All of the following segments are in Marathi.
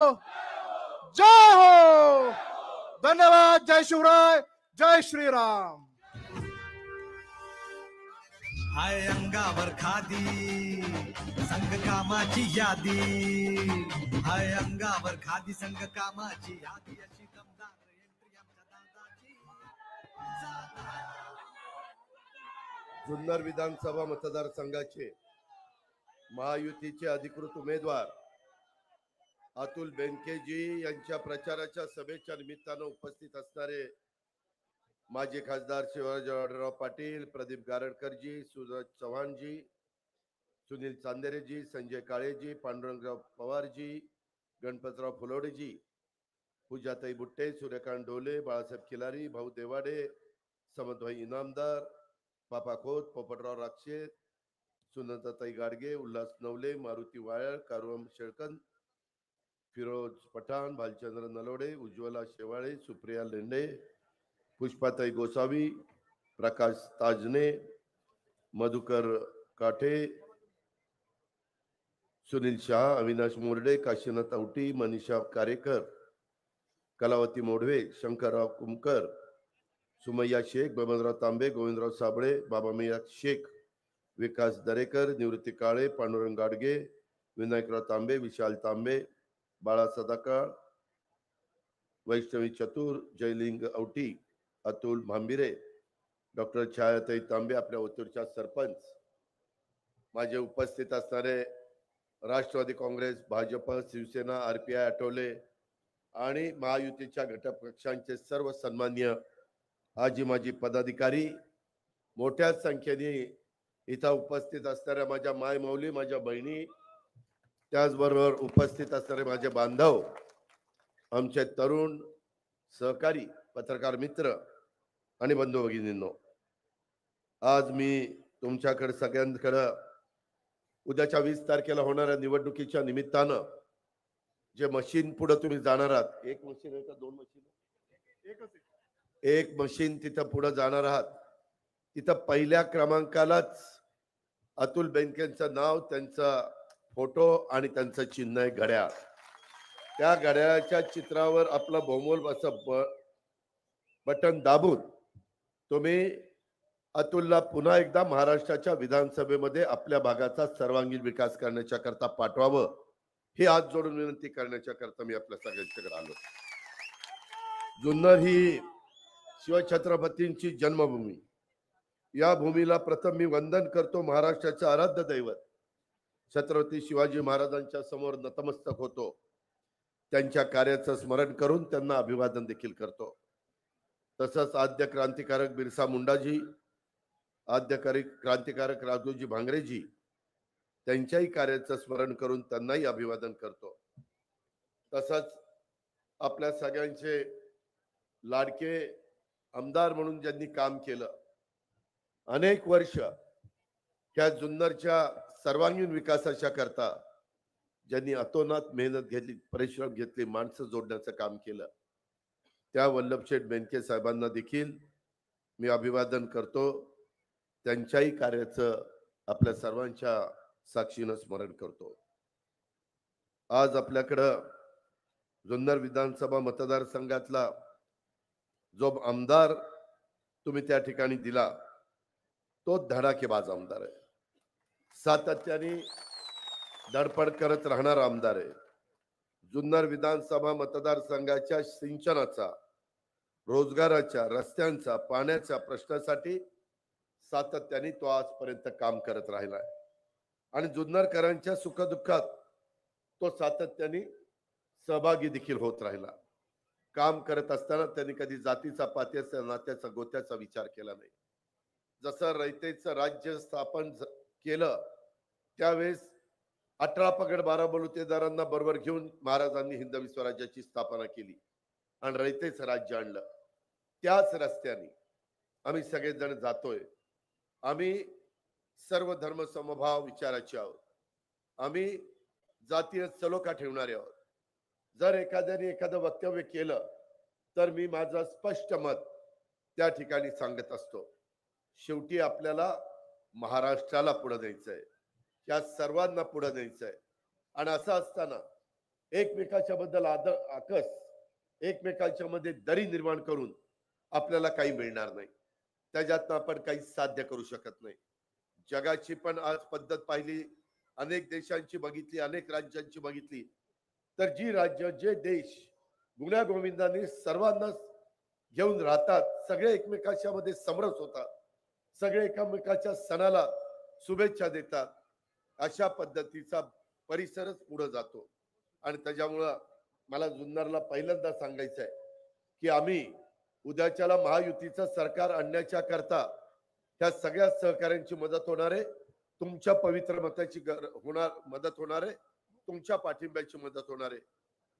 जय हो. धन्यवाद. जय शिवराय. जय श्रीराम. हाय अंगावर खादी संघ कामाची यादी, हाय अंगावर खादी संघ कामाची यादी, अशी दमदार एंट्री आमच्या दादाची. जुन्नर विधानसभा मतदारसंघाचे महायुतीचे अधिकृत उमेदवार अतुल बेनकेजी यांच्या प्रचाराच्या सभेच्या निमित्तानं उपस्थित असणारे माजी खासदार शिवाजीराव पाटील, प्रदीप गारडकरजी, सूरज चव्हाणजी, सुनील चांदेरेजी, संजय काळेजी, पांडुरंगराव पवारजी, गणपतराव फुलोडेजी, पूजाताई बुट्टे, सूर्यकांत डोले, बाळासाहेब खिलारी, भाऊ देवाडे, समदभाई इनामदार, पापा खोत, पोपटराव राक्षे, सुनंदाताई गाडगे, उल्हास नवले, मारुती वायर, कारुम शेळकन, फिरोज पठाण, भालचंद्र नलोडे, उज्ज्वला शेवाळे, सुप्रिया लेंडे, पुष्पाताई गोसावी, प्रकाश ताजने, मधुकर काठे, सुनील शाह, अविनाश मोर्डे, काशीनाथ औटी, मनीषा कारेकर, कलावती मोढवे, शंकरराव कुमकर, सुमय्या शेख, बबनराव तांबे, गोविंदराव साबळे, बाबा मिया शेख, विकास दरेकर, निवृत्ती काळे, पांडुरंग गाडगे, विनायकराव तांबे, विशाल तांबे, बाळा सदाकाळ, वैष्णवी चतुर, जयलिंग औटी, अतुल भांबिरे, डॉक्टर छायाताई तांबे, आपल्या ओतूरच्या सरपंच, माझे उपस्थित असणारे राष्ट्रवादी काँग्रेस, भाजप, शिवसेना, RPI, आठवले आणि महायुतीच्या घटक पक्षांचे सर्व सन्मान्य आजी माजी पदाधिकारी, मोठ्या संख्येने इथं उपस्थित असणाऱ्या माझ्या माय मौली, माझ्या बहिणी, त्याचबरोबर उपस्थित असणारे माझे बांधव, आमचे तरुण सहकारी, पत्रकार मित्र आणि बंधू भगिनींनो, आज मी तुमच्याकडे सगळ्यांकडे उद्याच्या 20 तारखेला होणाऱ्या निवडणुकीच्या निमित्तानं जे मशीन पुढे तुम्ही जाणार आहात, एक मशीन आहे का दोन मशीन? एक मशीन तिथं पुढे जाणार आहात, तिथं पहिल्या क्रमांकालाच अतुल बेनकेंचं नाव, त्यांचा फोटो आणि त्यांचं चिन्ह आहे घड्याळ. त्या घड्याळाच्या चित्रावर आपलं बहुमोल असं बटन दाबून तुम्ही अतुलला पुन्हा एकदा महाराष्ट्राच्या विधानसभेमध्ये आपल्या भागाचा सर्वांगीण विकास करण्याच्या करता पाठवावं, हे हात जोडून विनंती करण्याच्या करता मी आपल्या सगळ्यांच्याकडे आलो. जुन्नर ही शिवछत्रपतींची जन्मभूमी, या भूमीला प्रथम मी वंदन करतो. महाराष्ट्राचे आराध्य दैवत छत्रपती शिवाजी महाराजांच्या समोर नतमस्तक होतो. त्यांच्या कार्याचं स्मरण करून त्यांना अभिवादन देखील करतो. तसंच आद्य क्रांतिकारक बिरसा मुंडाजी, आद्य क्रांतिकारक राघोजी भांगरेजी, त्यांच्याही कार्याचं स्मरण करून त्यांनाही अभिवादन करतो. तसंच आपल्या सगळ्यांचे लाडके आमदार म्हणून ज्यांनी काम केलं, अनेक वर्ष ह्या जुन्नरच्या सर्वांगीण विकासाच्या करता ज्यांनी अतोनात मेहनत घेतली, परिश्रम घेतले, माणसं जोडण्याचं काम केलं, त्या वल्लभशेठ बेनके साहेबांना देखील मी अभिवादन करतो. त्यांच्याही कार्याचं आपल्या सर्वांच्या साक्षीनं स्मरण करतो. आज आपल्याकडं जुन्नर विधानसभा मतदारसंघातला जो आमदार तुम्ही त्या ठिकाणी दिला, तो धडाकेबाज आमदार आहे, सातत्याने धडपड करत राहणारा आमदार आहे. जुन्नर विधानसभा मतदारसंघाच्या सिंचनाचा, रोजगाराच्या, रस्त्यांचा, पाण्याच्या प्रश्नासाठी सातत्याने तो आजपर्यंत काम करत राहिलाय आणि जुन्नरकरांच्या सुखदुःखात तो सातत्याने सहभागी देखील होत राहिला. काम करत असताना त्यांनी कधी जातीचा, पात्याचा, नात्याचा, गोत्याचा विचार केला नाही. जसं रयतेचं राज्य स्थापन केलं त्यावेळेस 18 पगड 12 बलुतेदारांना बरोबर घेऊन महाराजांनी हिंदवी स्वराज्याची स्थापना केली आणि रयतेचं राज्य आणलं. त्याच रस्त्याने आम्ही सगळेजण जातोय. आम्ही सर्व धर्म समभाव विचाराचे आहोत. आम्ही जातीय सलोखा ठेवणारे आहोत. जर एखाद्याने एखादं वक्तव्य केलं तर मी माझं स्पष्ट मत त्या ठिकाणी सांगत असतो. शेवटी आपल्याला महाराष्ट्राला पुढे द्यायचंय, या सर्वांना पुढे द्यायचंय आणि असं असताना एकमेकाच्या बद्दल आकस, एकमेकांच्या मध्ये दरी निर्माण करून आपल्याला काही मिळणार नाही. त्याच्यातनं आपण काही साध्य करू शकत नाही. जगाची पण आज पद्धत पाहिली, अनेक देशांची बघितली, अनेक राज्यांची बघितली, तर जी राज्य, जे देश गुण्यागोविंदाने सर्वांना घेऊन राहतात, सगळे एकमेकाच्या मध्ये समरस होतात, सगळे एकमेकाच्या सणाला शुभेच्छा देतात, अशा पद्धतीचा परिसरच पुढे जातो. आणि त्याच्यामुळं मला जुन्नरला पहिल्यांदा सांगायचं आहे की आम्ही उद्याच्याला महायुतीचं सरकार आणण्याच्या करता त्या सगळ्या सहकाऱ्यांची मदत होणार आहे, तुमच्या पवित्र मताची मदत होणार आहे, तुमच्या पाठिंब्याची मदत होणार आहे.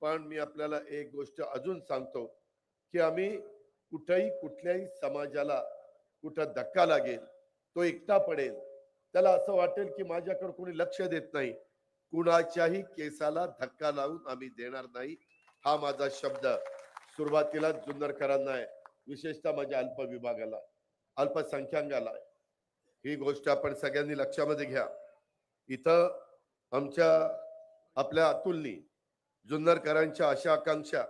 पण मी आपल्याला एक गोष्ट अजून सांगतो की आम्ही कुठेही कुठल्याही समाजाला कुठं धक्का लागेल, तो एकटा पडेल, त्याला असं वाटेल की माझ्याकडे कोणी लक्ष देत नाही, कुणाच्याही केसाला धक्का लावून आम्ही देणार नाही. हा माझा शब्द सुरुवातीला जुन्नरकरांना आहे, विशेषतः माझ्या अल्प विभागाला, अल्पसंख्याकाला. ही गोष्ट आपण सगळ्यांनी लक्षामध्ये घ्या. इथं आपल्या अतुलनी जुन्नरकरांच्या आशा आकांक्षा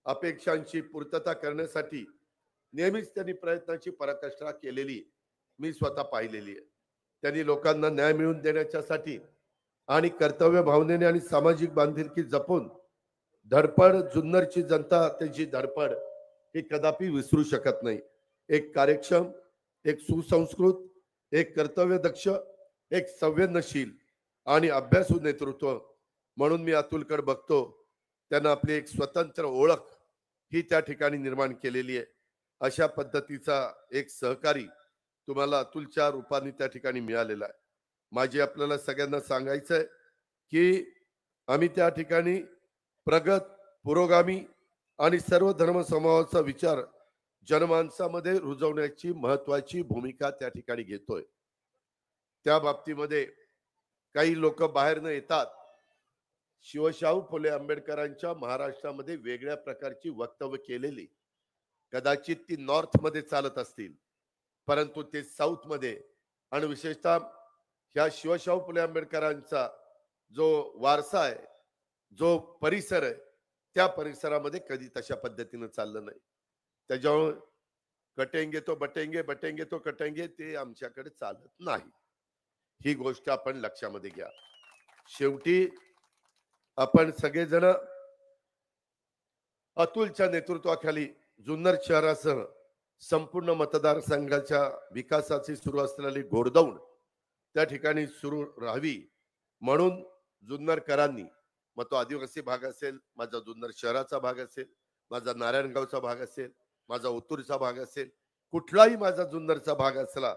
अपेक्षांची पूर्तता करण्यासाठी नेहमीच त्यांनी प्रयत्नाची पराकाष्ठा केलेली मी स्वतः पाहिलेली आहे. त्यांनी लोकांना न्याय मिळवून देण्याच्यासाठी आणि कर्तव्य भावनेने आणि सामाजिक बांधिलकी जपून धडपड, जुन्नरची जनता त्याची धडपड ही कदापि विसरू शकत नाही. एक कार्यक्षम, एक सुसंस्कृत, एक कर्तव्यदक्ष, एक संवेदनशील आणि अभ्यासू नेतृत्व म्हणून मी अतुलकडे बघतो. त्यांना आपली एक स्वतंत्र ओळख ही त्या ठिकाणी निर्माण केलेली आहे. अशा पद्धतीचा एक सहकारी तुम्हाला अतुलच्या रूपाने त्या ठिकाणी मिळालेला आहे. माझे आपल्याला सगळ्यांना सांगायचं आहे की आम्ही त्या ठिकाणी प्रगत, पुरोगामी आणि सर्व धर्म समूहाचा विचार जनमानसामध्ये रुजवण्याची महत्वाची भूमिका त्या ठिकाणी घेतोय. त्या बाबतीमध्ये काही लोक बाहेर न येतात शिवशाहू फुले आंबेडकरांच्या महाराष्ट्रामध्ये वेगळ्या प्रकारची वक्तव्य केलेली, कदाचित ती नॉर्थ मध्ये चालत असतील, परंतु ते साऊथ मध्ये आणि विशेषतः ह्या शिवशाहू फुले आंबेडकरांचा जो वारसा आहे, जो परिसर आहे, त्या परिसरामध्ये कधी तशा पद्धतीने चाललं नाही. त्याच्यामुळे कटेंगे तो बटेंगे, बटेंगे तो कटेंगे, ते आमच्याकडे चालत नाही. ही गोष्ट आपण लक्षामध्ये घ्या. शेवटी आपण सगळेजण अतुलच्या नेतृत्वाखाली जुन्नर शहरासह संपूर्ण मतदारसंघाच्या विकासाची सुरू असलेली घोडदौड त्या ठिकाणी सुरू राहावी म्हणून जुन्नरकरांनी, मग तो आदिवासी भाग असेल, माझा जुन्नर शहराचा भाग असेल, माझा नारायणगावचा भाग असेल, माझा ओतूरचा भाग असेल, कुठलाही माझा जुन्नरचा भाग असला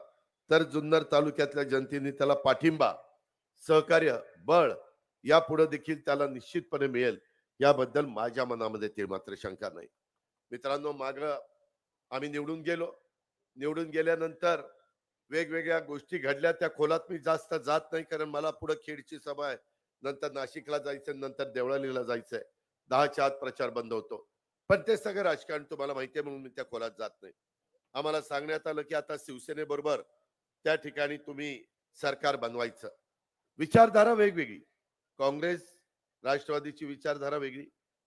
तर जुन्नर तालुक्यातल्या जनतेने त्याला पाठिंबा, सहकार्य, बळ यापुढे देखील त्याला निश्चितपणे मिळेल, याबद्दल माझ्या मनामध्ये ते मात्र शंका नाही. मित्रांनो, माग आम्ही निवडून गेलो, निवडून गेल्यानंतर वेगवेगळ्या गोष्टी घडल्या. त्या खोलात मी जास्त जात नाही, कारण मला पुढे खेडची सभा आहे, नंतर नाशिकला जायचं, नंतर देवळालीला जायचंय, 10च्या आत प्रचार बंद होतो. पण ते सगळं राजकारण तुम्हाला माहिती आहे म्हणून मी त्या खोलात जात नाही. आम्हाला सांगण्यात आलं की आता शिवसेनेबरोबर त्या ठिकाणी तुम्ही सरकार बनवायचं. विचारधारा वेगवेगळी, काँग्रेस राष्ट्रवादीची विचारधारा वेगळी,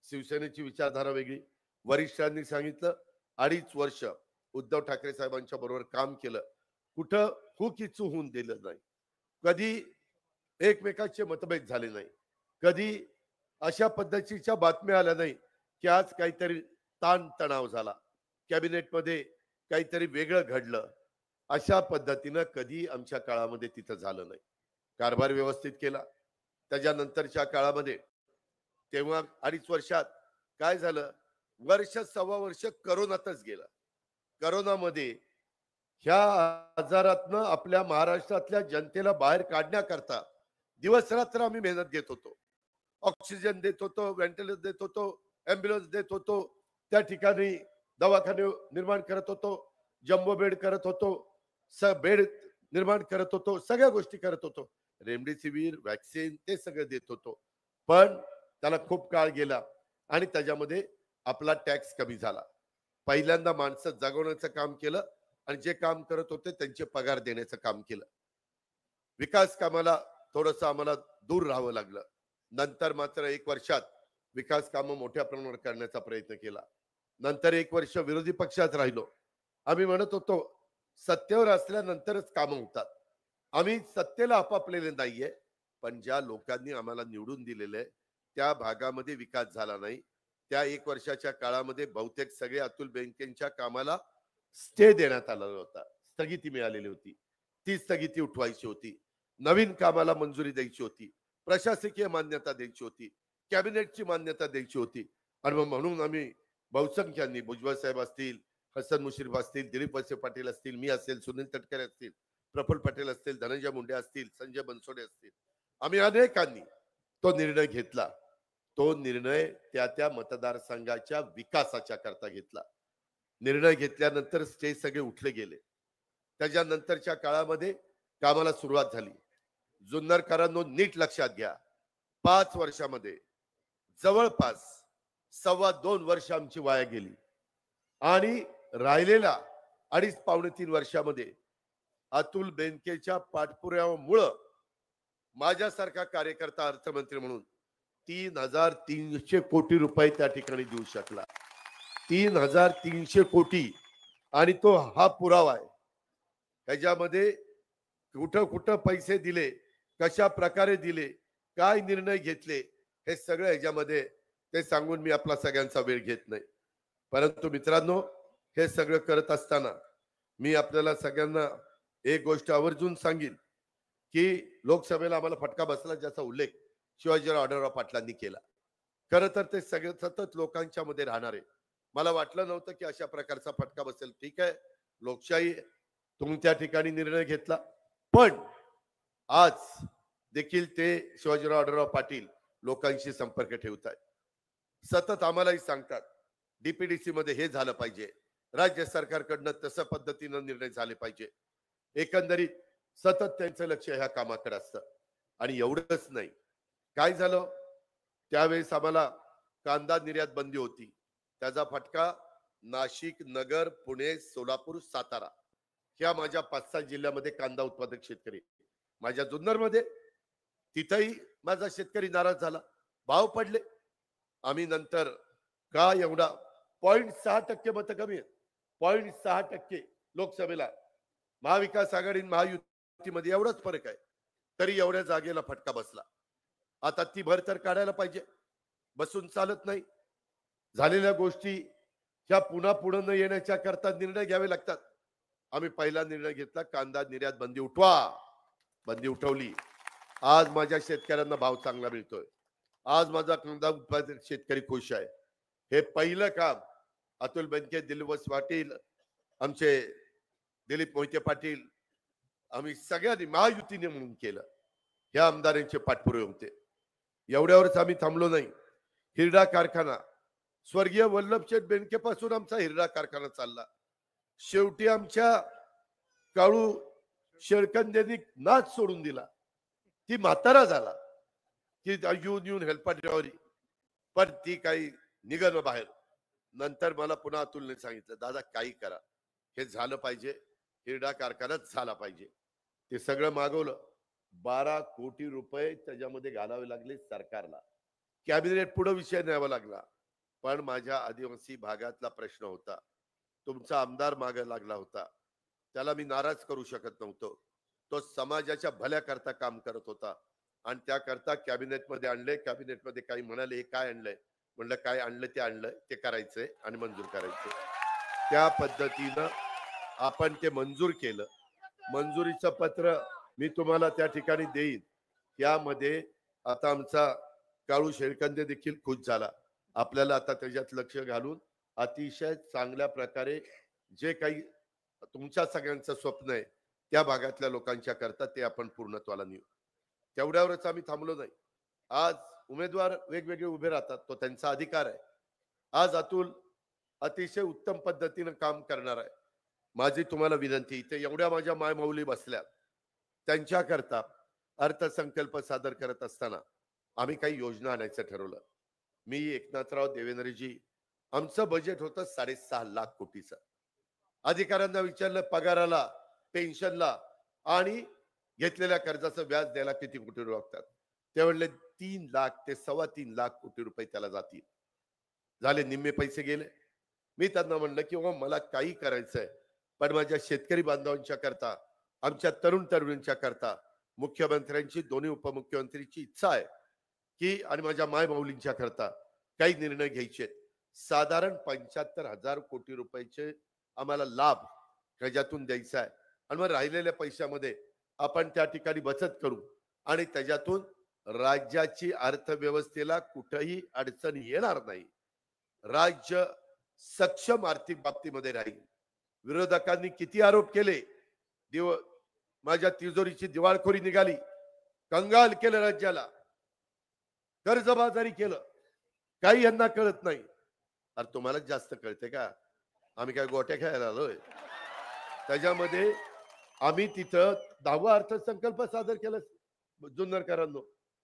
शिवसेनेची विचारधारा वेगळी. वरिष्ठांनी सांगितलं 2.5 वर्ष उद्धव ठाकरे साहेबांच्या बरोबर काम केलं, कुठं हुकीचू होऊन दिलं नाही, कधी एकमेकाचे मतभेद झाले नाही, कधी अशा पद्धतीच्या बातम्या आल्या नाही की आज काहीतरी ताण तणाव झाला, कॅबिनेटमध्ये काहीतरी वेगळं घडलं. अशा पद्धतीनं कधी आमच्या काळामध्ये तिथं झालं नाही. कारभार व्यवस्थित केला. त्याच्यानंतरच्या काळामध्ये तेव्हा 2.5 वर्षात काय झालं, वर्ष सव्वा वर्ष करोनातच गेलं. करोनामध्ये ह्या आजारातनं आपल्या महाराष्ट्रातल्या जनतेला बाहेर काढण्याकरता दिवस रात्र आम्ही मेहनत घेत होतो. ऑक्सिजन देत होतो, व्हेंटिलेटर देत होतो, ॲम्ब्युलन्स देत होतो, त्या ठिकाणी दवाखाने निर्माण करत होतो, जम्बो बेड करत होतो, बेड निर्माण करत होतो, सगळ्या गोष्टी करत होतो, रेमडेसिवीर, वॅक्सिन ते सगळं देत होतो. पण त्याला खूप काळ गेला आणि त्याच्यामध्ये आपला टॅक्स कमी झाला. पहिल्यांदा माणसं जगवण्याचं काम केलं आणि जे काम करत होते त्यांचे पगार देण्याचं काम केलं. विकास कामाला थोडंसं आम्हाला दूर राहावं लागलं. नंतर मात्र 1 वर्षात विकास कामं मोठ्या प्रमाणावर करण्याचा प्रयत्न केला. नंतर 1 वर्ष विरोधी पक्षात राहिलो. आम्ही म्हणत होतो सत्तेवर असल्यानंतरच कामं होतात. आम्ही सत्तेला आपापलेले नाहीये, पण ज्या लोकांनी आम्हाला निवडून दिलेले आहे, त्या भागामध्ये विकास झाला नाही. त्या 1 वर्षाच्या काळामध्ये बहुतेक सगळे अतुल बेनकेंच्या कामाला स्टे देण्यात आलेला होता, स्थगिती मिळालेली होती. ती स्थगिती उठवायची होती, नवीन कामाला मंजुरी द्यायची होती, प्रशासकीय मान्यता द्यायची होती, कॅबिनेटची मान्यता द्यायची होती. आणि मग म्हणून आम्ही बहुसंख्यांनी, भुजबळ साहेब असतील, हसन मुश्रीफ असतील, दिलीप वळसे पाटील असतील, मी असेल, सुनील तटकरे असतील, प्रफुल्ल पटेल असतील, धनंजय मुंडे असतील, संजय बनसोडे असतील, आम्ही अनेकांनी तो निर्णय घेतला. तो निर्णय त्या त्या मतदारसंघाच्या विकासाच्या करता घेतला. निर्णय घेतल्यानंतर स्टे सगळे उठले गेले. त्याच्यानंतरच्या काळामध्ये कामाला सुरुवात झाली. जुन्नरकरांनो नीट लक्षात घ्या, 5 वर्षामध्ये जवळपास 2.25 वर्ष आमची वाया गेली आणि राहिलेला 2.5-3 वर्षामध्ये अतुल बेनकेच्या पाठपुराव्यामुळं माझ्यासारखा कार्यकर्ता अर्थमंत्री म्हणून 3,300 कोटी रुपये त्या ठिकाणी देऊ शकला. 3,300 कोटी. आणि तो हा पुरावा आहे. ह्याच्यामध्ये कुठं कुठं पैसे दिले, कशा प्रकारे दिले, काय निर्णय घेतले, हे सगळं ह्याच्यामध्ये ते सांगून मी आपला सगळ्यांचा वेळ घेत नाही. परंतु मित्रांनो, हे सगळं करत असताना मी आपल्याला सगळ्यांना एक गोष्ट आवर्जून सांगेन की लोकसभेला आम्हाला फटका बसला, ज्याचा उल्लेख शिवाजीराव आढळराव पाटलांनी केला. खरं तर ते सगळे सतत लोकांच्या मध्ये राहणारे. मला वाटलं नव्हतं की अशा प्रकारचा फटका बसेल. ठीक आहे, लोकशाही, तुम्ही त्या ठिकाणी निर्णय घेतला, पण आज देखील ते शिवाजीराव आढळराव पाटील लोकांशी संपर्क ठेवत आहेत. सतत आम्हालाही सांगतात डीपीडीसी मध्ये हे झालं पाहिजे, राज्य सरकारकडनं तसं पद्धतीनं निर्णय झाले पाहिजे. एकंदरीत सतत त्यांचं लक्ष ह्या कामाकडे असतं. आणि एवढंच नाही, काय झालं, त्यावेळेस आम्हाला कांदा निर्यात बंदी होती. त्याचा फटका नाशिक, नगर, पुणे, सोलापूर, सातारा ह्या माझ्या 5-6 जिल्ह्यामध्ये कांदा उत्पादक शेतकरी. माझ्या जुन्नरमध्ये तिथंही माझा शेतकरी नाराज झाला, भाव पडले. आम्ही नंतर का एवढा 0.6% मत कमी आहेत, 0.6% लोकसभेला महाविकास आघाडी महायुतीमध्ये एवढाच फरक आहे, तरी एवढ्या जागेला फटका बसला. आता ती भर तर काढायला पाहिजे, बसून चालत नाही. झालेल्या गोष्टी ह्या पुन्हा पुढे न येण्याच्या करता निर्णय घ्यावे लागतात. आम्ही पहिला निर्णय घेतला, कांदा निर्यात बंदी उठवा. बंदी उठवली. आज माझ्या शेतकऱ्यांना भाव चांगला मिळतोय. आज माझा कांदा उत्पादक शेतकरी खुश आहे. हे पहिलं काम अतुल बेनके, दिलीप वळसे पाटील, आमचे दिलीप मोहिते पाटील, आम्ही सगळ्यांनी महायुतीने म्हणून केलं. ह्या आमदारांचे पाठपुरावे होते. एवढ्यावरच आम्ही थांबलो नाही. हिरडा कारखाना, स्वर्गीय वल्लभशेठ बेनके पासून आमचा हिरडा कारखाना चालला. शेवटी आमच्या काळू शेळकंद्यांनी नाच सोडून दिला. ती म्हातारा झाला की येऊन हेल्पाटवारी, पण ती काही निघालं बाहेर. नंतर मला पुन्हा अतुलने सांगितलं, दादा काही करा, हे झालं पाहिजे, हिरडा कारखानाच झाला पाहिजे. ते सगळं मागवलं. 12 कोटी रुपये त्याच्यामध्ये घालावे लागले सरकारला. कॅबिनेट पुढे विषय न्यावा लागला. पण माझ्या आदिवासी भागातला प्रश्न होता, तुमचा आमदार मागे लागला होता, त्याला मी नाराज करू शकत नव्हतो. तो समाजाच्या भल्याकरता काम करत होता आणि त्याकरता कॅबिनेटमध्ये आणले. कॅबिनेटमध्ये काही म्हणाले, हे काय आणलंय? म्हणलं काय आणलं ते आणलंय, ते करायचंय आणि मंजूर करायचंय. त्या पद्धतीनं आपण ते मंजूर केलं. मंजुरीचं पत्र मी तुम्हाला त्या ठिकाणी देईन. यामध्ये आता आमचा काळू शेळकंदे देखील खुश झाला. आपल्याला आता त्याच्यात लक्ष घालून अतिशय चांगल्या प्रकारे जे काही तुमच्या सगळ्यांचं स्वप्न आहे त्या भागातल्या लोकांच्या करता ते आपण पूर्णत्वाला नेऊ. तेवढ्यावरच आम्ही थांबलो नाही. आज उमेदवार वेगवेगळे उभे राहतात, तो त्यांचा अधिकार आहे. आज अतुल अतिशय उत्तम पद्धतीने काम करणार आहे. माझी तुम्हाला विनंती, इथे एवढ्या माझ्या मायमौली बसल्या, त्यांच्या करता अर्थसंकल्प सादर करत असताना आम्ही काही योजना आणायचं ठरवलं. मी, एकनाथराव, देवेंद्रजी, आमचं बजेट होतं 6.5 लाख कोटीचं. अधिकाऱ्यांना विचारलं पगाराला, पेन्शनला आणि घेतलेल्या कर्जाचं व्याज द्यायला किती कोटी लागतात. ते म्हणले 3 लाख ते 3.25 लाख कोटी रुपये त्याला जातील. झाले, निम्मे पैसे गेले. मी त्यांना म्हणलं की मला काही करायचंय, पण माझ्या शेतकरी बांधवांच्या करता, आमच्या तरुण तरुणींच्या करता, मुख्यमंत्र्यांची, दोन्ही उपमुख्यमंत्रीची इच्छा आहे की आणि माझ्या मायमाऊलींच्या करता काही निर्णय घ्यायचे. साधारण 75,000 कोटी रुपयाचे आम्हाला लाभ त्याच्यातून द्यायचा आहे. आणि मग राहिलेल्या पैशामध्ये आपण त्या ठिकाणी बचत करू आणि त्याच्यातून राज्याची अर्थव्यवस्थेला कुठेही अडचण येणार नाही. राज्य सक्षम आर्थिक बाबतीमध्ये राहील. विरोधकांनी किती आरोप केले, माझ्या तिजोरीची दिवाळखोरी निघाली, कंगाल केलं राज्याला, कर्जबाजारी केलं, काही यांना कळत नाही. अरे तुम्हाला जास्त कळते का? आम्ही काय गोट्या खेळायला आलोय? त्याच्यामध्ये आम्ही तिथं 10वा अर्थसंकल्प सादर केला जुन्नरकरांनो,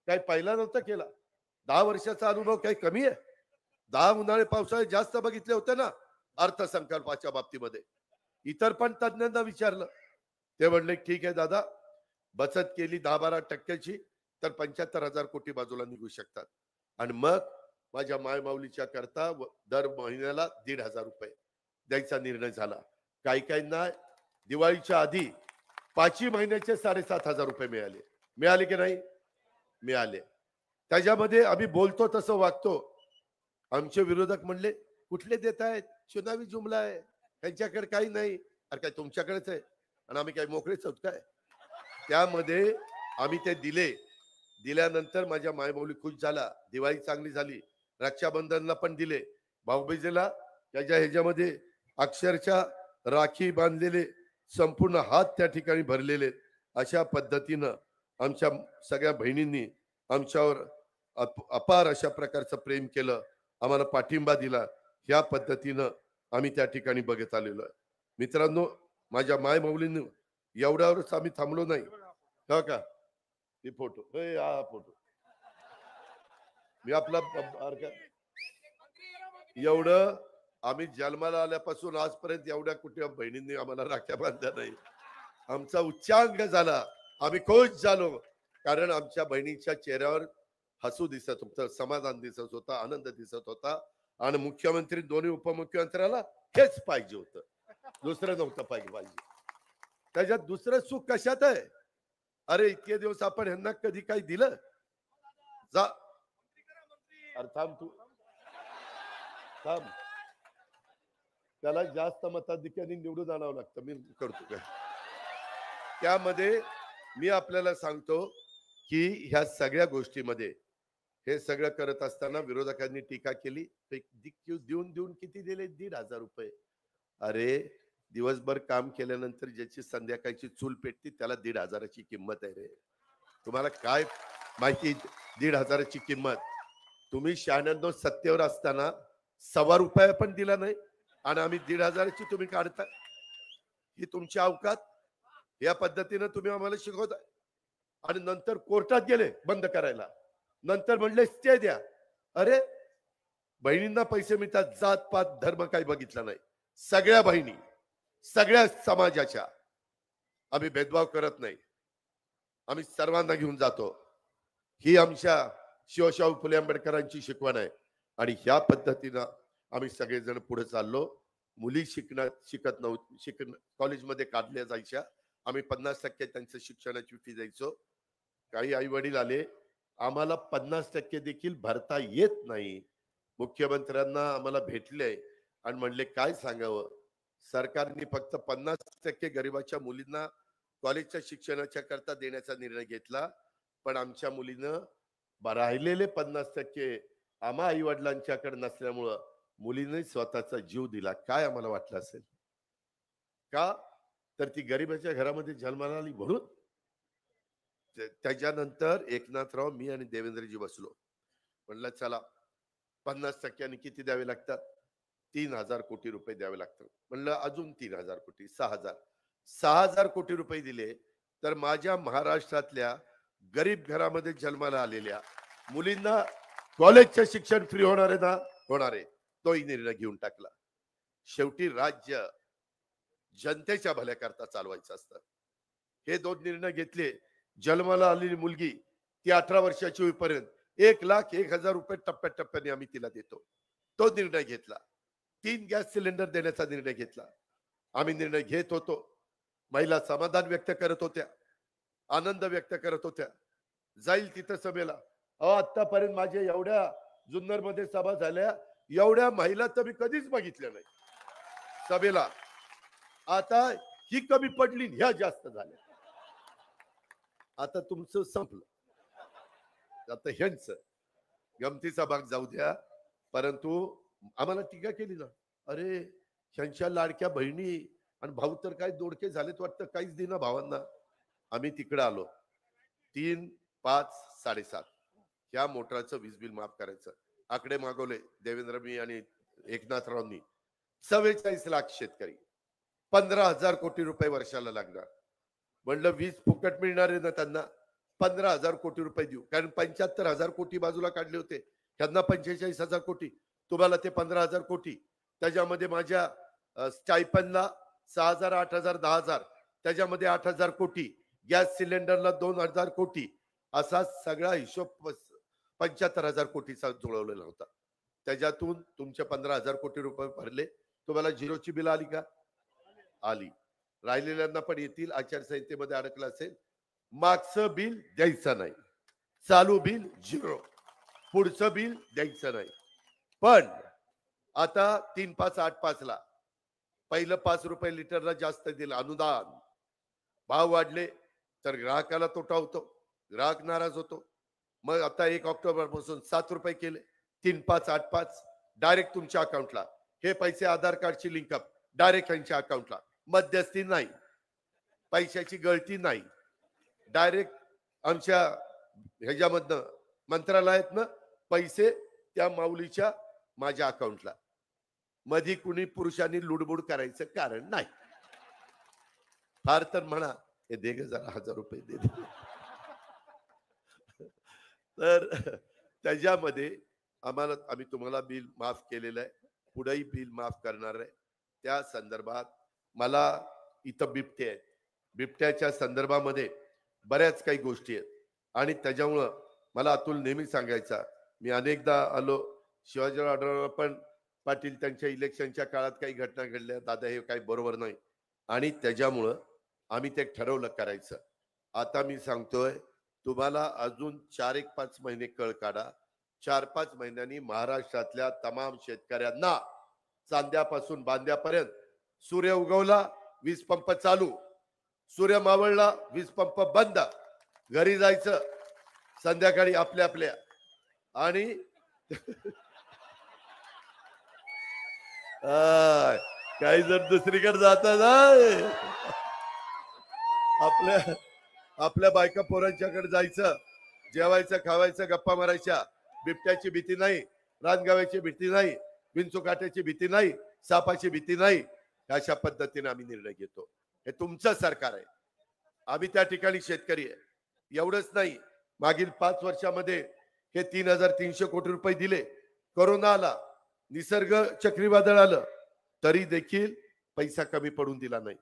काही पहिला नव्हता केला. 10 वर्षाचा अनुभव काही कमी आहे? 10 उन्हाळे पावसाळे जास्त बघितले होते ना अर्थसंकल्पाच्या बाबतीमध्ये. इतर पण तज्ञांना विचारलं, ते म्हणले ठीक आहे दादा, बचत केली 10-12% तर 75,000 कोटी बाजूला निघू शकतात. आणि मग माझ्या मायमाऊलीच्या करता दर महिन्याला 1,500 रुपये द्यायचा निर्णय झाला. काही काहींना दिवाळीच्या आधी 5 महिन्याचे 7,500 रुपये मिळाले की नाही? मिळाले. त्याच्यामध्ये आम्ही बोलतो तसं वागतो. आमचे विरोधक म्हणले कुठले देत आहेत, चुनावी जुमला आहे, त्यांच्याकडे काही नाही. अरे काय तुमच्याकडेच आहे आणि आम्ही काही मोकळेच आहोत काय? त्यामध्ये आम्ही ते दिल्यानंतर माझ्या मायमाऊली खुश झाला, दिवाळी चांगली झाली. रक्षाबंधनला पण दिले, भाऊबीजेला त्याच्या ह्याच्यामध्ये अक्षरशः राखी बांधलेले, संपूर्ण हात त्या ठिकाणी भरलेले. अशा पद्धतीनं आमच्या सगळ्या बहिणींनी आमच्यावर अपार अशा प्रकारचं प्रेम केलं, आम्हाला पाठिंबा दिला. ह्या पद्धतीनं आम्ही त्या ठिकाणी बघत आलेलो आहे. मित्रांनो, माझ्या मायमाऊलींनी एवढ्यावरच आम्ही थांबलो नाही. हो का? हे फोटो, हा फोटो मी आपला एवढं आम्ही जन्माला आल्यापासून आजपर्यंत एवढ्या कुठे बहिणींनी आम्हाला राख्या बांधल्या नाही. आमचा उच्चांक झाला, आम्ही खुश झालो, कारण आमच्या बहिणीच्या चेहऱ्यावर हसू दिसत होतं, समाधान दिसत होता, आनंद दिसत होता. आणि मुख्यमंत्री, दोन्ही उपमुख्यमंत्र्याला हेच पाहिजे होतं, दुसरं नव्हतं पाहिजे. त्याच्यात दुसरं सुख कशात आहे? अरे इतके दिवस आपण ह्यांना कधी काही दिलं? जा, अरे थांब तू, थांब. त्याला जास्त मताधिक्याने निवडून आणावं लागतं, मी करतो काय? त्यामध्ये मी आपल्याला सांगतो की ह्या सगळ्या गोष्टीमध्ये हे सगळं करत असताना विरोधकांनी टीका केली. देऊन किती दिले? 1,500 रुपये. अरे दिवसभर काम केल्यानंतर ज्याची संध्याकाळची चूल पेटती त्याला 1,500ची किंमत आहे रे. तुम्हाला काय माहिती 1,500ची किंमत? तुम्ही 96 सत्तेवर असताना ₹1.25 पण दिला नाही आणि आम्ही 1,500ची तुम्ही काढता. ही तुमची अवकात? या पद्धतीनं तुम्ही आम्हाला शिकवताय. आणि नंतर कोर्टात गेले बंद करायला, नंतर म्हणले स्टे द्या. अरे बहिणींना पैसे मिळतात, जात पात धर्म काही बघितला नाही. सगळ्या बहिणी, सगळ्या समाजाच्या, आम्ही भेदभाव करत नाही, आम्ही सर्वांना घेऊन जातो. ही आमच्या शिवशाहू फुले आंबेडकरांची शिकवण आहे. आणि ह्या पद्धतीनं आम्ही सगळेजण पुढे चाललो. मुली शिकत नव्हती, कॉलेजमध्ये काढल्या जायच्या, आम्ही 50% त्यांचं शिक्षणाची फी द्यायचो. काही आई वडील आले, आम्हाला 50% देखील भरता येत नाही. मुख्यमंत्र्यांना आम्हाला भेटले आणि म्हणले काय सांगावं, सरकारने फक्त 50% गरिबाच्या मुलींना कॉलेजच्या शिक्षणाच्या करता देण्याचा निर्णय घेतला, पण आमच्या मुलीनं राहिलेले 50% आम्हा आई वडिलांच्याकडे नसल्यामुळं मुलीने स्वतःचा जीव दिला. काय आम्हाला वाटलं असेल का? तर ती गरिबाच्या घरामध्ये जन्माला आली म्हणून. त्याच्यानंतर एकनाथराव, मी आणि देवेंद्रजी बसलो, म्हणलं चला 50% किती द्यावे लागतात? 3,000 कोटी रुपये द्यावे लागतात. म्हणलं अजून 3,000 कोटी, 6,000 कोटी रुपये दिले तर माझ्या महाराष्ट्रातल्या गरीब घरामध्ये जन्माला आलेल्या मुलींना कॉलेजचं शिक्षण फ्री होणार आहे ना? होणार आहे. तोही निर्णय घेऊन टाकला. शेवटी राज्य जनतेच्या भल्याकरता चालवायचं असतं. हे 2 निर्णय घेतले. जन्माला आलेली मुलगी ती 18 वर्षाची होईपर्यंत 1,01,000 रुपये टप्प्याटप्प्याने आम्ही तिला देतो. तो निर्णय घेतला. 3 गॅस सिलेंडर देण्याचा निर्णय घेतला. आम्ही निर्णय घेत होतो. महिला समाधान व्यक्त करत होत्या, आनंद व्यक्त करत होत्या. जाईल तिथं सभेला. आतापर्यंत माझ्या एवढ्या जुन्नर मध्ये सभा झाल्या, एवढ्या महिला तर मी कधीच बघितल्या नाही सभेला. आता ही कमी पडली, ह्या जास्त झाल्या. आता तुमचं संपलं. आता ह्यांचं गमतीचा भाग जाऊ द्या, परंतु आम्हाला टीका केली ना, अरे ह्यांच्या लाडक्या बहिणी आणि भाऊ तर काय दोडके झालेत वाटतं, काहीच दिना भावांना. आम्ही तिकडे आलो. 3, 5, 7.5 या मोटरचं वीज बिल माफ करायचं आकडे मागवले देवेंद्रजी आणि एकनाथरावांनी. 44 लाख शेतकरी, 15,000 कोटी रुपये वर्षाला लागणार. म्हणलं वीज फुकट मिळणार आहे ना त्यांना, 15,000 कोटी रुपये देऊ. कारण 75,000 कोटी बाजूला काढले होते, त्यांना 45,000 कोटी, तुम्हाला ते 15,000 कोटी. त्याच्यामध्ये माझ्या स्टायपनला 6,000, 8,000, 10,000, त्याच्यामध्ये 8,000 कोटी, गॅस सिलेंडरला 2,000 कोटी, असा सगळा हिशोब 75,000 कोटीचा जुळवलेला होता. त्याच्यातून तुमचे 15,000 कोटी रुपये भरले. तुम्हाला झिरोची बिल आली का? आली. राहिलेल्यांना पण येतील. आचारसंहितेमध्ये अडकलं असेल. मागचं बिल द्यायचं नाही, चालू बिल झिरो, पुढचं बिल द्यायचं नाही. पण आता 3,585 ला पहिलं 5 रुपये लिटरला जास्त दिलं अनुदान. भाव वाढले तर ग्राहकाला तोटा होतो, ग्राहक नाराज होतो. मग आता 1 ऑक्टोबर पासून 7 रुपये केले. 3,585 डायरेक्ट तुमच्या अकाउंटला. हे पैसे आधार कार्डची लिंकअप डायरेक्ट त्यांच्या अकाउंटला. मध्यस्थी नाही, पैशाची गळती नाही, डायरेक्ट आमच्या ह्याच्यामधनं मंत्रालयातनं पैसे त्या माऊलीच्या माझ्या अकाउंटला. मध्ये कुणी पुरुषांनी लुडबुड करायचं कारण नाही. फार तर म्हणा हे दे ग जरा 1,000 रुपये दे. तर त्याच्यामध्ये आम्ही तुम्हाला बिल माफ केलेलं आहे, पुढेही बिल माफ करणार आहे. त्या संदर्भात मला इथं बिबटे आहेत, बिबट्याच्या संदर्भामध्ये बऱ्याच काही गोष्टी आहेत आणि त्याच्यामुळं मला अतुल नेहमी सांगायचा, मी अनेकदा आलो शिवाजीराव आढळराव पण पाटील त्यांच्या इलेक्शनच्या काळात काही घटना घडल्या, दादा हे काही बरोबर नाही, आणि त्याच्यामुळं आम्ही ते ठरवलं करायचं. आता मी सांगतोय तुम्हाला अजून 4-5 महिने कळ काढा. 4-5 महिन्यांनी महाराष्ट्रातल्या तमाम शेतकऱ्यांना चांद्यापासून बांद्यापर्यंत सूर्य उगवला वीज पंप चालू, सूर्य मावळला वीज पंप बंद, घरी जायचं संध्याकाळी आपल्या आपल्या. आणि काही जर दुसरीकडे जातात आपल्या बायका पोरांच्याकडे जायचं, जेवायचं, खावायचं, गप्पा मारायच्या. बिबट्याची भीती नाही, रानगाव्याची भीती नाही, विंचुकाट्याची भीती नाही, सापाची भीती नाही. अशा पद्धतीने आम्ही निर्णय घेतो. हे तुमचं सरकार आहे, आम्ही त्या ठिकाणी शेतकरी आहे. एवढंच नाही, मागील 5 वर्षामध्ये हे 3,300 कोटी रुपये दिले. कोरोना आला, निसर्ग चक्रीवादळ आलं, तरी देखील पैसा कमी पडून दिला नाही.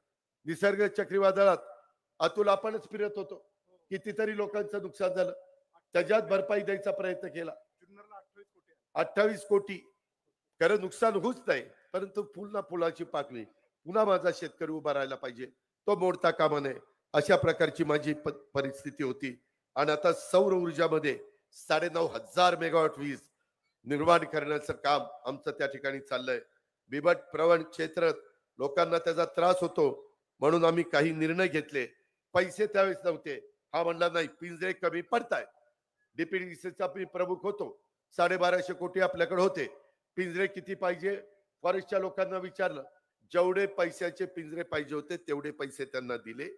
निसर्ग चक्रीवादळात अतुल आपणच फिरत होतो, कितीतरी लोकांचं नुकसान झालं, त्याच्यात भरपाई द्यायचा प्रयत्न केला. 28 कोटी. खरं नुकसान होऊच नाही, परंतु पुन्हा फुलाची पाकळी, पुन्हा माझा शेतकरी उभा राहायला पाहिजे, तो मोडता कामा नये, अशा प्रकारची माझी परिस्थिती होती. आणि आता सौर ऊर्जामध्ये 9,500 मेगावॉट वीज निर्माण करण्याचं काम आमचं त्या ठिकाणी चाललंय. बिबट प्रवण क्षेत्र लोकांना त्याचा त्रास होतो म्हणून आम्ही काही निर्णय घेतले. पैसे त्यावेळेस नव्हते, हा म्हणला नाही पिंजरे कमी पडताय. डीपीडीसीचा मी प्रमुख होतो, 1250 कोटी आपल्याकडे होते. पिंजरे किती पाहिजे फॉरेस्टच्या लोकांना विचारलं, जेवढे पैशाचे पिंजरे पाहिजे होते तेवढे पैसे त्यांना दिले,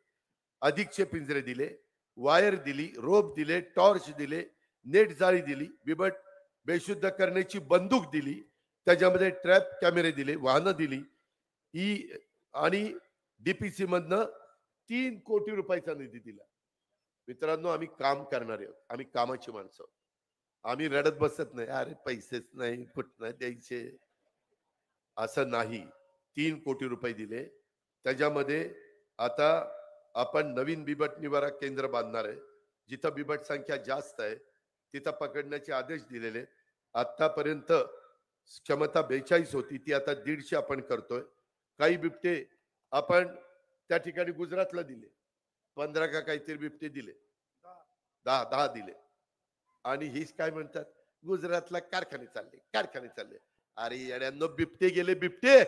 अधिकचे पिंजरे दिले, वायर दिली, रोप दिले, टॉर्च दिले, नेट जाळी दिली, बिबट बेशुद्ध करण्याची बंदूक दिली, त्याच्यामध्ये ट्रॅप कॅमेरे दिले, वाहनं दिली, आणि डीपीसी मधनं 3 कोटी रुपयाचा निधी दिला. मित्रांनो, आम्ही काम करणारे आहोत, आम्ही कामाची माणसं, आम्ही रडत बसत नाही, अरे पैसेच नाही कुठनं द्यायचे, असं नाही. 3 कोटी रुपये दिले. त्याच्यामध्ये आता आपण नवीन बिबट निवारा केंद्र बांधणार आहे, जिथं बिबट संख्या जास्त आहे तिथं पकडण्याचे आदेश दिलेले. आतापर्यंत क्षमता 42 होती, ती आता 150 आपण करतोय. काही बिबटे आपण त्या ठिकाणी गुजरातला दिले, 15 का काहीतरी बिबटे दिले, 10 दिले. आणि हीच काय म्हणतात, गुजरातला कारखाने चालले. अरे येड्यांनो, बिबटे गेले, बिबटे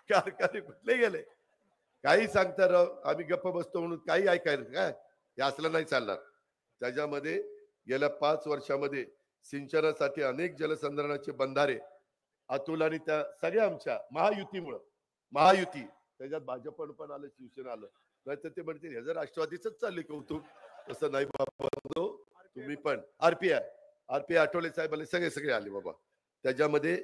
कारखाने कुठले गेले? काही सांगता राव, आम्ही गप्प बसतो म्हणून काही ऐकायला काय? हे असलं नाही चालणार. त्याच्यामध्ये गेल्या 5 वर्षामध्ये सिंचनासाठी अनेक जलसंधारणाचे बंधारे अतुल आणि त्या सगळ्या आमच्या महायुती त्याच्यात भाजप पण आलं, शिवसेना आलं, नाहीतर ते म्हणते हे जर राष्ट्रवादीच चालले कौतुक. तसं नाही बाबा, तुम्ही पण आरपीआय आठवले साहेब सगळे आले बाबा. त्याच्यामध्ये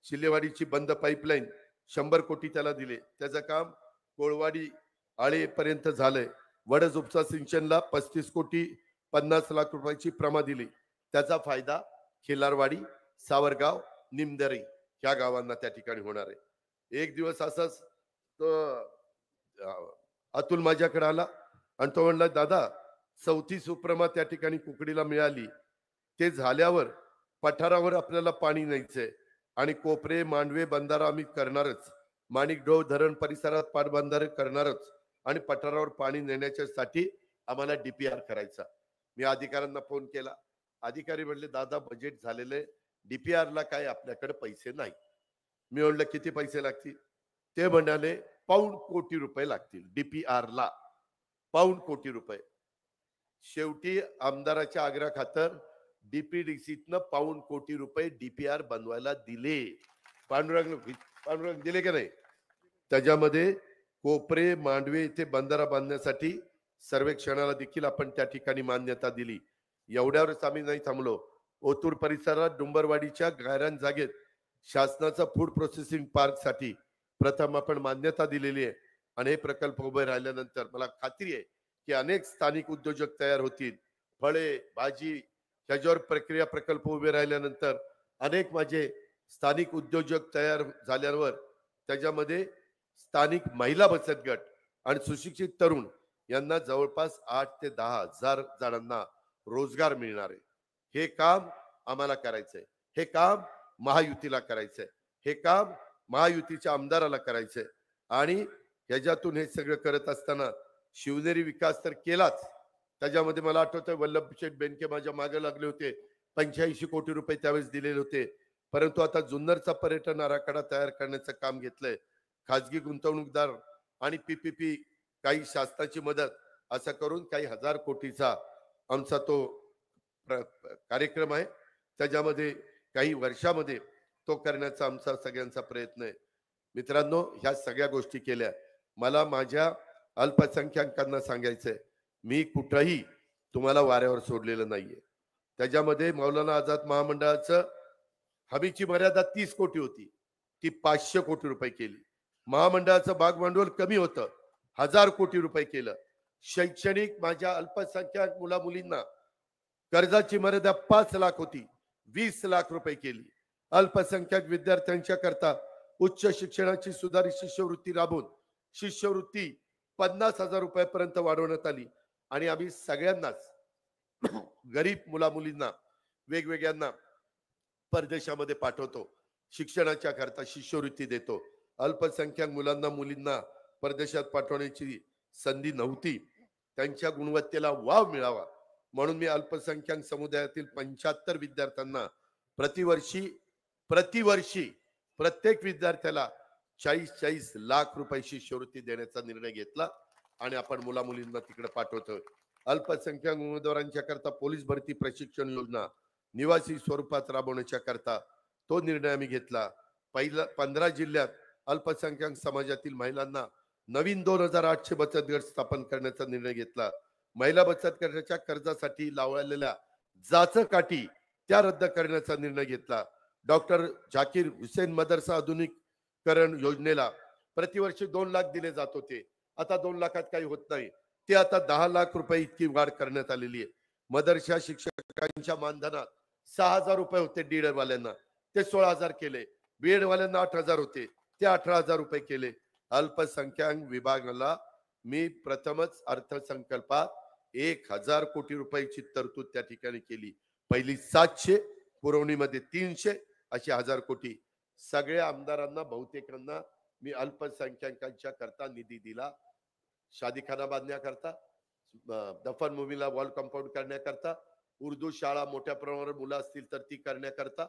शिल्लेवाडीची बंद पाईपलाईन 100 कोटी त्याला दिले, त्याचं काम कोळवाडी आळेपर्यंत झालंय. वडज उपसा सिंचनला 35 कोटी 50 लाख रुपयाची प्रमा दिली, त्याचा फायदा खिलारवाडी, सावरगाव, निमदरी ह्या गावांना त्या ठिकाणी होणार आहे. एक दिवस असाच अतुल माझ्याकडे आला आणि तो म्हणला, दादा 34 सुप्रमा त्या ठिकाणी कुकडीला मिळाली, ते झाल्यावर पठारावर आपल्याला पाणी न्यायचंय आणि कोपरे मांडवे बंधारा आम्ही करणारच, माणिकडोह धरण परिसरात पाटबंधारे करणारच आणि पठारावर पाणी नेण्याच्या साठी आम्हाला डीपीआर करायचा. मी अधिकाऱ्यांना फोन केला, अधिकारी म्हणले, दादा बजेट झालेले, डीपीआर ला काय आपल्याकडे पैसे नाही. मी म्हणलं किती पैसे लागतील? ते म्हणाले ₹1 कोटी लागतील डीपीआर ला, ₹1 कोटी. शेवटी आमदाराच्या आग्रह खातर डीपीडीसीतनं ₹1 कोटी डीपीआर बनवायला दिले. पांडुरंग दिले की नाही? त्याच्यामध्ये कोपरे मांडवे इथे बंधारा बांधण्यासाठी सर्वेक्षणाला देखील आपण त्या ठिकाणी मान्यता दिली. एवढ्यावरच आम्ही नाही थांबलो. ओतूर परिसरात डुंबरवाडीच्या गायरान जागेत शासनाचा फूड प्रोसेसिंग पार्क साठी प्रथम आपण मान्यता दिलेली आहे. आणि हे प्रकल्प उभे राहिल्यानंतर मला खात्री आहे की अनेक स्थानिक उद्योजक तयार होतील. फळे, भाजी ह्याच्यावर प्रक्रिया प्रकल्प उभे राहिल्यानंतर अनेक माझे स्थानिक उद्योजक तयार झाल्यावर त्याच्यामध्ये स्थानिक महिला बचत गट आणि सुशिक्षित तरुण यांना जवळपास 8 ते 10 हजार जणांना रोजगार मिळणार आहे. हे काम आम्हाला करायचंय, हे काम महायुतीला करायचंय, हे काम महायुतीच्या आमदाराला करायचंय. आणि ह्याच्यातून हे सगळं करत असताना शिवनेरी विकास तर केलाच. त्याच्यामध्ये मला आठवतंय वल्लभ शेठ बेनके माझ्या मागे लागले होते, 85 कोटी रुपये त्यावेळेस दिलेले होते. परंतु आता जुन्नरचा पर्यटन आराखडा तयार करण्याचं काम घेतलंय. खाजगी गुंतवणूकदार आणि पीपीपी, काही शासनाची मदत, असं करून काही 1000 कोटीचा आमचा तो कार्यक्रम आहे. त्याच्यामध्ये काही वर्षामध्ये तो करण्याचा आमचा सगळ्यांचा प्रयत्न आहे. मित्रांनो, ह्या सगळ्या गोष्टी केल्या. मला माझ्या अल्पसंख्याकांना सांगायचंय, मी कुठंही तुम्हाला वाऱ्यावर सोडलेलं नाहीये. त्याच्यामध्ये मौलाना आझाद महामंडळाचं हमीची मर्यादा 30 कोटी होती, ती 500 कोटी रुपये केली. महामंडळाचं भाग भांडवल कमी होतं, 1000 कोटी रुपये केलं. शैक्षणिक माझ्या अल्पसंख्याक मुला मुलींना कर्जाची मर्यादा 5 लाख होती, 20 लाख रुपये केली. अल्पसंख्याक विद्यार्थ्यांच्या करता उच्च शिक्षणाची सुधारित शिष्यवृत्ती राबवून शिष्यवृत्ती 50,000 रुपयापर्यंत वाढवण्यात आली. आणि आम्ही सगळ्यांनाच, गरीब मुला मुलींना, वेगवेगळ्यांना परदेशामध्ये पाठवतो, शिक्षणाच्या करता शिष्यवृत्ती देतो. अल्पसंख्याक मुलांना मुलींना परदेशात पाठवण्याची संधी नव्हती, त्यांच्या गुणवत्तेला वाव मिळावा म्हणून मी अल्पसंख्याक समुदायातील 75 विद्यार्थ्यांना प्रतिवर्षी प्रत्येक विद्यार्थ्याला 40 लाख रुपये शिष्यवृत्ती देण्याचा निर्णय घेतला आणि आपण मुला मुलींना तिकडे पाठवतोय. अल्पसंख्याक उमेदवारांच्या करता पोलीस भरती प्रशिक्षण योजना निवासी स्वरूपात राबवण्याच्या करता तो निर्णय आम्ही घेतला. 15 जिल्ह्यात अल्पसंख्याक समाजातील महिलांना नवीन 2800 बचत गट स्थापन करण्याचा निर्णय घेतला. महिला बचत गटाच्या कर्जासाठी लावलेल्या जाचकाठी त्या रद्द करण्याचा निर्णय घेतला. डॉक्टर झाकीर हुसेन मदरसा आधुनिकीकरण योजनेला प्रतिवर्षी 2 लाख दिले जात होते, आता 2 लाखात काही होत नाही, ते आता 10 लाख रुपये इतकी वाढ करण्यात आलेली आहे. मदरसा शिक्षकांच्या मानधनात 6000 रुपये होते डीएड वाल्यांना, ते 16,000 केले. बीएड वाल्यांना 8,000 होते, ते 18,000 रुपये केले. अल्पसंख्याक विभागाला मी प्रथमच अर्थसंकल्पात 1000 कोटी रुपयाची तरतूद त्या ठिकाणी केली. पहिली 700, पुरवणीमध्ये 300, अशी 1000 कोटी. सगळ्या आमदारांना बहुतेकांना मी अल्पसंख्याकांच्या करता निधी दिला. शादीखाना बांधण्याकरता, दफनभूमीला वॉल कंपाऊंड करण्याकरता, उर्दू शाळा मोठ्या प्रमाणावर मुलं असतील तर ती करण्याकरता.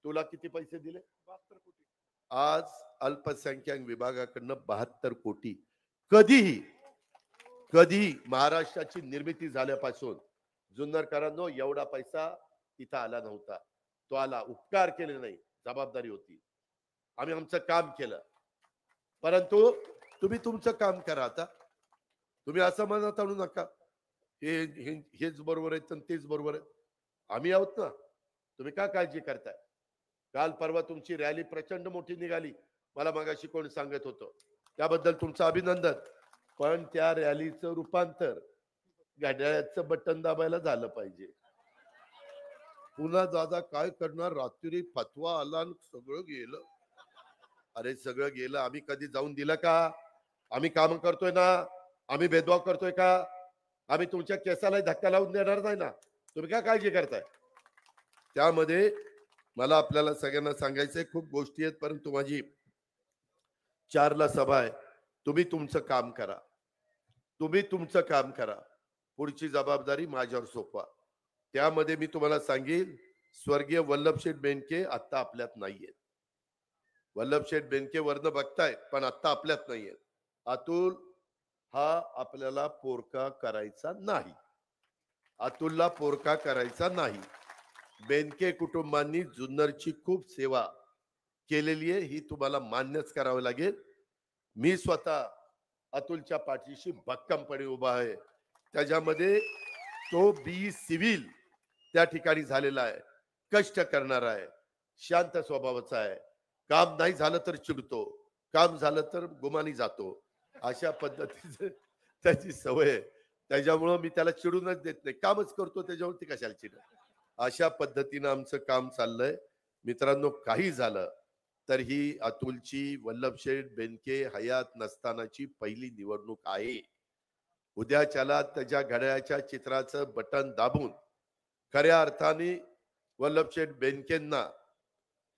तुला किती पैसे दिले? 72 कोटी. आज अल्पसंख्याक विभागाकडनं 72 कोटी. कधीही महाराष्ट्राची निर्मिती झाल्यापासून जुन्नरकरांनो एवढा पैसा तिथं आला नव्हता. तो आला. उपकार केले नाही, जबाबदारी होती. आम्ही आमचं काम केलं. परंतु तुम्ही तुमचं काम करा. आता तुम्ही असं मनात आणू नका हेच बरोबर आहे तर तेच बरोबर आहे. आम्ही आहोत ना, तुम्ही का काळजी करताय? काल परवा तुमची रॅली प्रचंड मोठी निघाली, मला मगाशी कोण सांगत होतं, त्याबद्दल तुमचं अभिनंदन. पण त्या रॅलीचं रूपांतर घड्याळाचं बटन दाबायला झालं पाहिजे. पुन्हा दादा काय करणार, रात्री फतवा आला आणि सगळं गेलं. अरे सगळं गेलं, आम्ही कधी जाऊन दिलं का? आम्ही काम करतोय ना, आम्ही भेदभाव करतोय का? आम्ही तुमच्या केसाला धक्का लावून देणार नाही ना. तुम्ही काय काळजी करताय? त्यामध्ये मला आपल्याला सगळ्यांना सांगायचंय, खूप गोष्टी आहेत, परंतु माझी 4ला सभा आहे. तुम्ही तुमचं काम करा, तुम्ही तुमचं काम करा. पुढची जबाबदारी माझ्यावर सोपवा. त्यामध्ये मी तुम्हाला सांगेन, स्वर्गीय वल्लभशेठ बेनके आता आपल्यात नाहीयेत. वल्लभशेठ बेनके वरनं बघताय, पण आता आपल्यात नाहीयेत. अतुल हा आपल्याला पोरका करायचा नाही. अतुलला पोरका करायचा नाही. बेनके कुटुंबांनी जुन्नरची खूप सेवा केलेली आहे, ही तुम्हाला मान्यच करावं लागेल. मी स्वतः अतुलच्या पाठीशी भक्कमपणे उभा आहे. त्याच्यामध्ये तो बी सिव्हिल त्या ठिकाणी झालेला आहे, कष्ट करणारा आहे, शांत स्वभावाचा आहे. काम नाही झालं तर चिडतो, काम झालं तर गुमानी जातो. अशा पद्धतीचं त्याची सवय आहे. त्याच्यामुळं मी त्याला चिडूनच देत नाही, कामच करतो, त्याच्यावरती कशाला चिड. अशा पद्धतीनं आमचं काम चाललंय. मित्रांनो, काही झालं तर ही अतुलची वल्लभशेठ बेनके हयात नसतानाची पहिली निवडणूक आहे. उद्याच्याला त्याच्या घड्याळाच्या चित्राचं बटन दाबून खऱ्या अर्थाने वल्लभशेठ बेनकेंना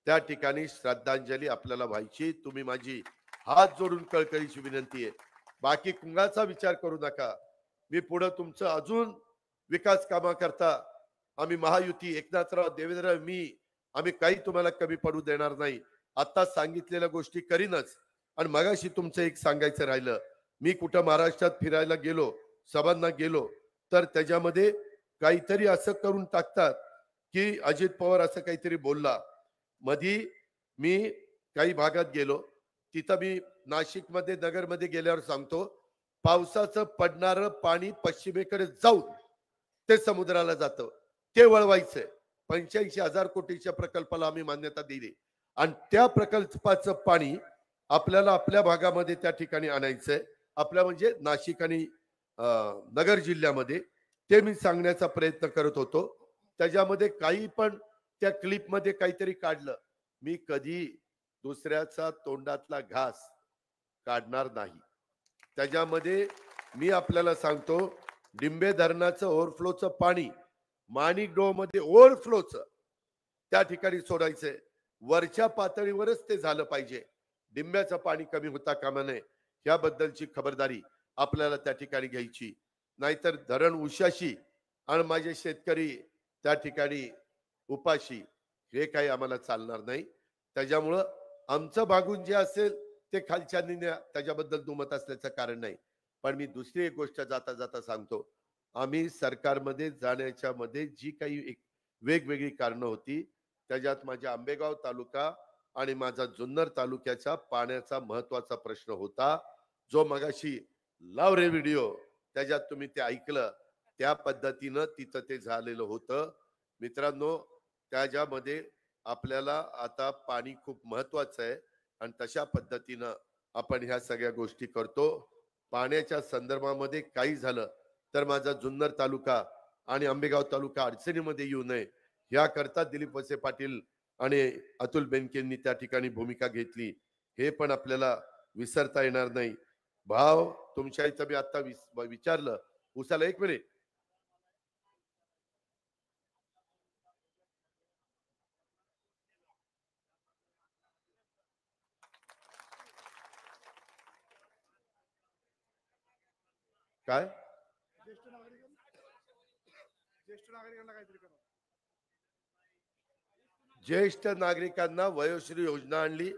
त्या ठिकाणी श्रद्धांजली आपल्याला व्हायची. तुम्ही माझी हात जोडून कळकळीची विनंती आहे. बाकी कुणाचा विचार करू नका. मी पुढे तुमचं अजून विकास कामा करता आम्ही महायुती, एकनाथराव, देवेंद्र, आम्ही काही तुम्हाला कमी पडू देणार नाही. आता सांगितलेल्या गोष्टी करीनच. आणि मगाशी तुमचं एक सांगायचं राहिलं, मी कुठं महाराष्ट्रात फिरायला गेलो, सभांना गेलो, तर त्याच्यामध्ये काहीतरी असं करून टाकतात की अजित पवार असं काहीतरी बोलला. मधी मी काही भागात गेलो, तिथं मी नाशिकमध्ये, नगरमध्ये गेल्यावर सांगतो, पावसाचं पडणारं पाणी पश्चिमेकडे जाऊन ते समुद्राला जातं, ते वळवायचंय. 85,000 कोटीच्या प्रकल्पाला आम्ही मान्यता दिली आणि त्या प्रकल्पाचं पाणी आपल्याला आपल्या भागामध्ये त्या ठिकाणी आणायचंय. आपल्या म्हणजे नाशिक आणि नगर जिल्ह्यामध्ये. ते मी सांगण्याचा प्रयत्न करत होतो. त्याच्यामध्ये काही पण त्या क्लिपमध्ये काहीतरी काढलं. मी कधी दुसऱ्याचा तोंडातला घास काढणार नाही. त्याच्यामध्ये मी आपल्याला सांगतो, डिंबे धरणाचं ओव्हरफ्लोचं पाणी माणिकडोह मध्ये ओव्हरफ्लोचं त्या ठिकाणी सोडायचंय. वरच्या पातळीवरच ते झालं पाहिजे. डिंब्याचं पाणी कमी होता कामा नये, याबद्दलची खबरदारी आपल्याला त्या ठिकाणी घ्यायची. नाहीतर धरण उशाशी आणि माझे शेतकरी त्या ठिकाणी उपाशी, हे काही आम्हाला चालणार नाही. त्याच्यामुळं आमचं भागून जे असेल ते खालच्यांनी न्या, त्याच्याबद्दल दुमत असल्याचं कारण नाही. पण मी दुसरी एक गोष्ट जाता जाता सांगतो, आम्ही सरकारमध्ये जाण्याच्या मध्ये जी काही एक वेगवेगळी कारणं होती, त्याच्यात माझ्या आंबेगाव तालुका आणि माझा जुन्नर तालुक्याचा पाण्याचा महत्वाचा प्रश्न होता, जो मगाशी लाव रे व्हिडिओ, त्याच्यात तुम्ही ते ऐकलं. त्या पद्धतीनं तिथं ते झालेलं होतं. मित्रांनो, त्याच्यामध्ये आपल्याला आता पाणी खूप महत्वाचं आहे आणि तशा पद्धतीनं आपण ह्या सगळ्या गोष्टी करतो. पाण्याच्या संदर्भामध्ये काही झालं तर माझा जुन्नर तालुका आणि आंबेगाव तालुका अडचणीमध्ये येऊ नये, याकरता दिलीप वळसे पाटील आणि अतुल बेनकेंनी त्या ठिकाणी भूमिका घेतली. हे पण आपल्याला विसरता येणार नाही. भाव तुमच्या इथं मी आता विचारलं, उसाला 1 मिनिट. काय ज्येष्ठ नागरिकांना वयोश्री योजना आणली.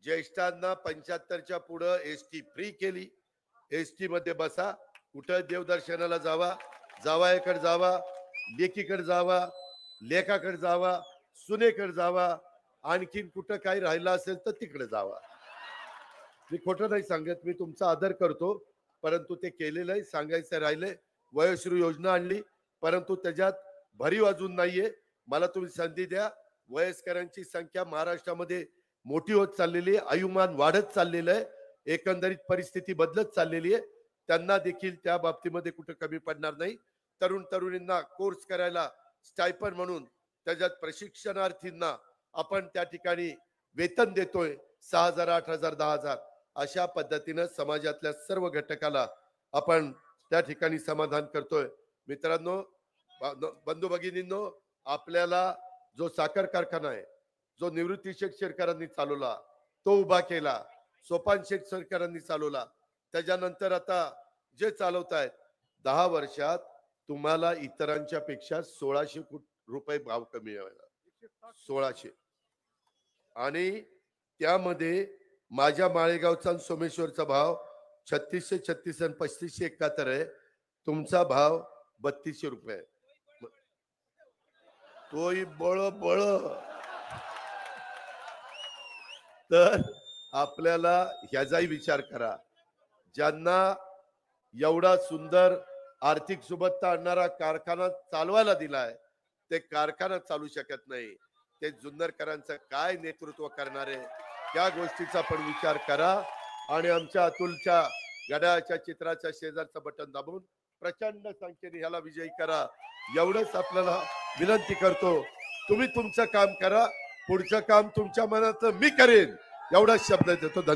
ज्येष्ठांना 75च्या पुढे एसटी फ्री केली. एसटी मध्ये बसा, कुठं देवदर्शनाला जावा, जावायाकडे जावा, लेकीकडे जावा, लेकाकडे जावा, सुनेकडे जावा, आणखीन कुठं काही राहिलं असेल तर तिकडे जावा. मी खोटं नाही सांगत, मी तुमचा आदर करतो, परंतु ते केलेलं आहे. सांगायचं राहिले, वयोश्री योजना आणली, परंतु त्याच्यात भरीव अजून नाहीये. मला तुम्ही संधी द्या. वयस्करांची संख्या महाराष्ट्रामध्ये मोठी होत चाललेली आहे, आयुमान वाढत चाललेलं आहे, एकंदरीत परिस्थिती बदलत चाललेली आहे. त्यांना देखील त्या बाबतीमध्ये कुठे कमी पडणार नाही. तरुण तरुणींना कोर्स करायला स्टायपन म्हणून त्याच्यात प्रशिक्षणार्थींना आपण त्या ठिकाणी वेतन देतोय, 6,000, 8,000, 10,000 अशा पद्धतीनं समाजातल्या सर्व घटकाला आपण त्या ठिकाणी समाधान करतोय. मित्रांनो, बंधू भगिनींनो, आपल्याला जो साखर कारखाना आहे, जो निवृत्ती शेठ शेरकरांनी चालवला, तो उभा केला, सोपान शेठ सरकारांनी चालवला, त्याच्यानंतर आता जे चालवतायत, 10 वर्षात तुम्हाला इतरांच्या पेक्षा 1,600 रुपये भाव कमी आहे. 1,600. आणि त्यामध्ये माझ्या माळेगावचा आणि सोमेश्वरचा भाव 3600, 36 आणि 3571 आहे. तुमचा भाव 3200 रुपये. तोही बळ बळ. तर आपल्याला ह्याचाही विचार करा. ज्यांना एवढा सुंदर आर्थिक सुबत्ता आणणारा कारखाना चालवायला दिलाय, ते कारखाना चालू शकत नाही. ते जुन्नरकरांचं काय नेतृत्व करणारे, त्या गोष्टीचा पण विचार करा. आणि आमच्या अतुलच्या घड्याळाच्या चित्राच्या शेजारचं बटन दाबून प्रचंड संख्येने ह्याला विजयी करा, एवढंच आपल्याला विनंती करतो. तुम्ही तुमचं काम करा, पुढचं काम तुमच्या मनात मी करेन, एवढाच शब्द देतो. धन्यवाद.